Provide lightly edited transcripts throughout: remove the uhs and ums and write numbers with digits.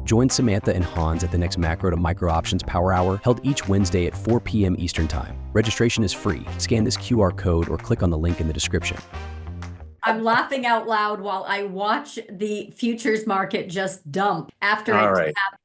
Join Samantha and Hans at the next Macro to Micro Options Power Hour, held each Wednesday at 4 p.m. Eastern Time. Registration is free. Scan this QR code or click on the link in the description. I'm laughing out loud while I watch the futures market just dump after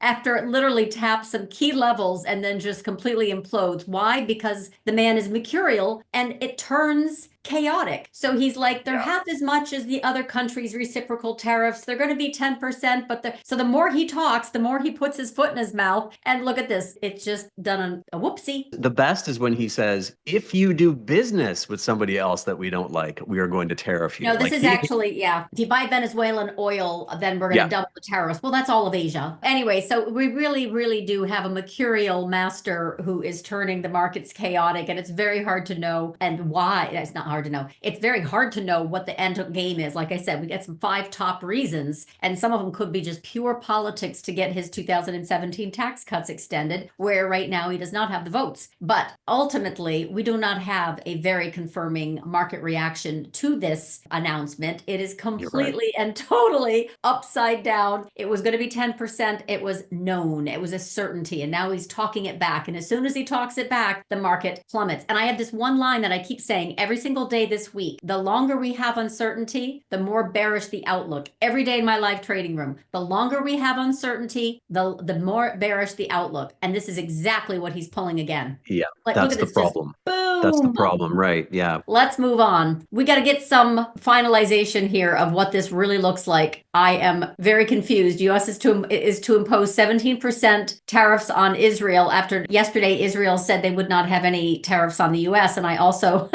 it literally taps some key levels and then just completely implodes. Why? Because the man is mercurial and it turns chaotic. So he's like, they're half as much as the other countries' reciprocal tariffs. They're going to be 10%, but so the more he talks, the more he puts his foot in his mouth. And look at this. It's just done a whoopsie. The best is when he says, if you do business with somebody else that we don't like, we are going to tariff you. No, this is actually, if you buy Venezuelan oil, then we're going to double the tariffs. Well, that's all of Asia. Anyway, so we really, really do have a mercurial master who is turning the markets chaotic, and it's very hard to know and why. It's not hard to know. It's very hard to know what the end game is. Like I said, we get some 5 top reasons, and some of them could be just pure politics to get his 2017 tax cuts extended, where right now he does not have the votes. But ultimately, we do not have a very confirming market reaction to this announcement. It is completely and totally upside down. It was going to be 10%. It was known. It was a certainty. And now he's talking it back. And as soon as he talks it back, the market plummets. And I have this one line that I keep saying every single day this week. The longer we have uncertainty, the more bearish the outlook. Every day in my live trading room, the longer we have uncertainty, the more bearish the outlook. And this is exactly what he's pulling again. Yeah, like, that's the problem. Boom. That's the problem, right? Yeah. Let's move on. We got to get some finalization here of what this really looks like. I am very confused. U.S. is to impose 17% tariffs on Israel after yesterday Israel said they would not have any tariffs on the U.S. And I also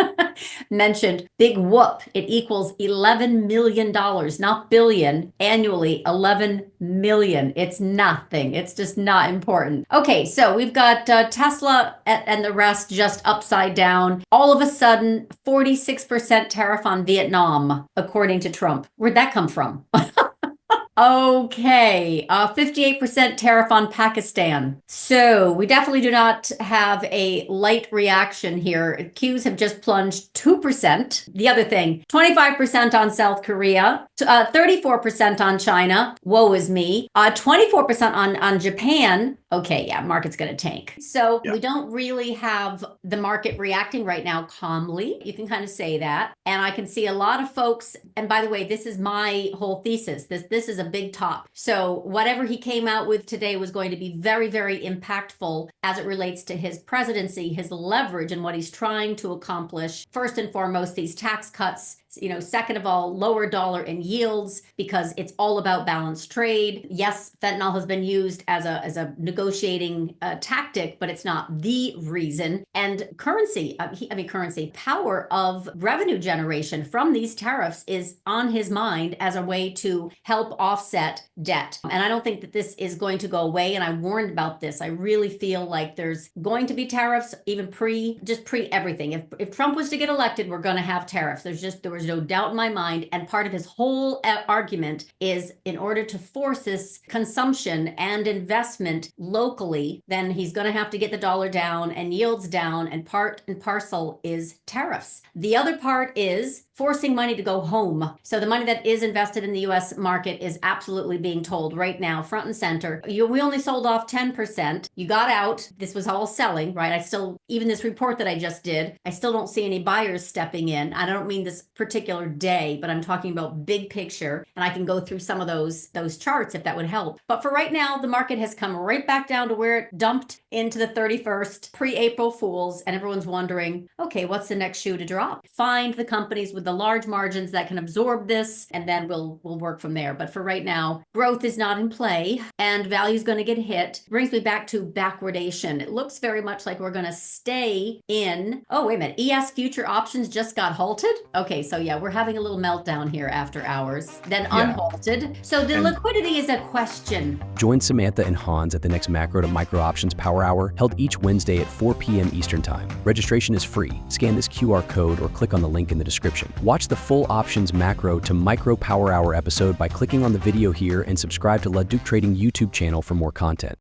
mentioned big whoop. It equals $11 million, not billion, annually, 11 million. It's nothing. It's just not important. Okay, so we've got Tesla and the rest just upside down. All of a sudden, 46% tariff on Vietnam, according to Trump. Where'd that come from? Okay, 58% tariff on Pakistan. So we definitely do not have a light reaction here. Qs have just plunged 2%. The other thing, 25% on South Korea, 34% on China. Woe is me. 24% on Japan. Okay, yeah, market's going to tank. So we don't really have the market reacting right now calmly. You can kind of say that. And I can see a lot of folks, and by the way, this is my whole thesis. This is a big top. So whatever he came out with today was going to be very, very impactful as it relates to his presidency, his leverage, and what he's trying to accomplish. First and foremost, these tax cuts. Second of all, lower dollar and yields, because it's all about balanced trade. Yes, fentanyl has been used as a negotiating tactic, but it's not the reason. And currency, power of revenue generation from these tariffs is on his mind as a way to help offset debt. And I don't think that this is going to go away. And I warned about this. I really feel like there's going to be tariffs, even pre everything. If Trump was to get elected, we're going to have tariffs. There was no doubt in my mind. And part of his whole argument is in order to force this consumption and investment locally, then he's going to have to get the dollar down and yields down. And part and parcel is tariffs. The other part is forcing money to go home. So the money that is invested in the U.S. market is absolutely being told right now, front and center. We only sold off 10%. You got out. This was all selling, right? Even this report that I just did, I still don't see any buyers stepping in. I don't mean this particular day, but I'm talking about big picture. And I can go through some of those charts if that would help. But for right now, the market has come right back down to where it dumped into the 31st, pre-April Fools. And everyone's wondering, okay, what's the next shoe to drop? Find the companies with the large margins that can absorb this, and then we'll work from there. But for right now, growth is not in play and value is going to get hit. Brings me back to backwardation. It looks very much like we're going to stay in. Oh, wait a minute. ES future options just got halted. Okay, so yeah, we're having a little meltdown here after hours, then unhalted. So the liquidity is a question. Join Samantha and Hans at the next Macro to Micro Options Power Hour, held each Wednesday at 4 p.m. Eastern Time. Registration is free. Scan this QR code or click on the link in the description. Watch the full Options Macro to Micro Power Hour episode by clicking on the video here and subscribe to LaDucTrading YouTube channel for more content.